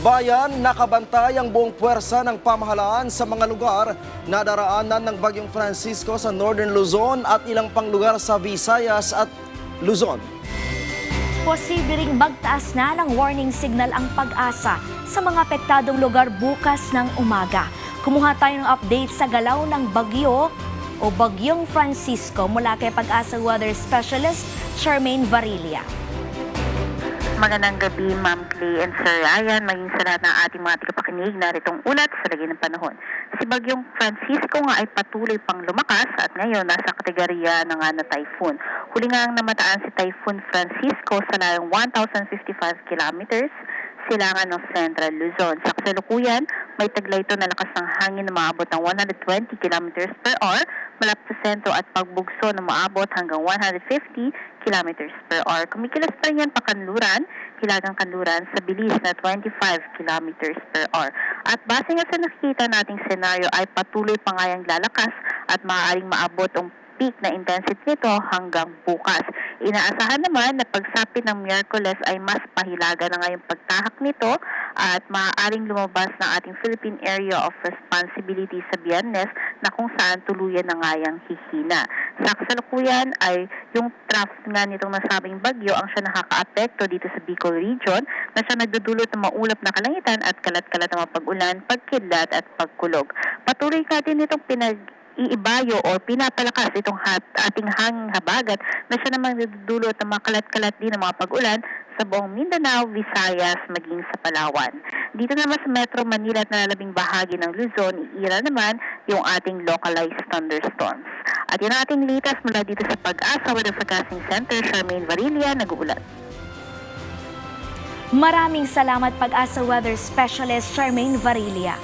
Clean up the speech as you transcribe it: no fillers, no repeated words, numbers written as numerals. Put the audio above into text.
Bayan, nakabantay ang buong puwersa ng pamahalaan sa mga lugar na daraanan ng Bagyong Francisco sa Northern Luzon at ilang pang lugar sa Visayas at Luzon. Posibleng magtaas na ng warning signal ang Pag-asa sa mga apektadong lugar bukas ng umaga. Kumuha tayo ng update sa galaw ng bagyo o Bagyong Francisco mula kay Pag-asa Weather Specialist Charmaine Varilla. Magandang gabi, Ma'am Clay and Sir Ryan, maging sa lahat ng ating mga tagapakinig na ritong ulat sa lagay ng panahon. Si Bagyong Francisco nga ay patuloy pang lumakas at ngayon nasa kategorya na nga na typhoon. Huli nga ang namataan si Typhoon Francisco sa layong 1,055 kilometers silangan ng Central Luzon. Sa kasalukuyan, may taglay ito na lakas ng hangin na maabot ng 120 kilometers per hour, malapit sa sentro at pagbugso na maabot hanggang 150 kilometers per hour. Kumikilos pa rin yan pa kanluran, hilagang kanluran sa bilis na 25 kilometers per hour. At base nga sa nakikita nating senaryo ay patuloy pa nga yung lalakas at maaaring maabot ang peak na intensity nito hanggang bukas. Inaasahan naman na pagsapit ng Miyerkules ay mas pahilaga na nga yung pagtahak nito at maaaring lumabas ng ating Philippine Area of Responsibility sa Biyernes na kung saan tuluyan na nga yung hihina. Sa kasalukuyan ay yung trough nga nitong nasabing bagyo ang siya nakaka-apekto dito sa Bicol Region na siya nagdudulot ng maulap na kalangitan at kalat-kalat na mapag-ulan, pagkidlat at pagkulog. Patuloy natin itong iibayo o pinapalakas itong ating hanging habagat na siya namang nagdudulot ng mga kalat-kalat din ng mga pag-ulan sa buong Mindanao, Visayas, maging sa Palawan. Dito naman sa Metro Manila at nalalabing bahagi ng Luzon, iira naman yung ating localized thunderstorms. At yun ang ating litas mula dito sa Pag-asa Weather Forecasting Center, Charmaine Varilla, nag-uulat. Maraming salamat Pag-asa Weather Specialist Charmaine Varilla.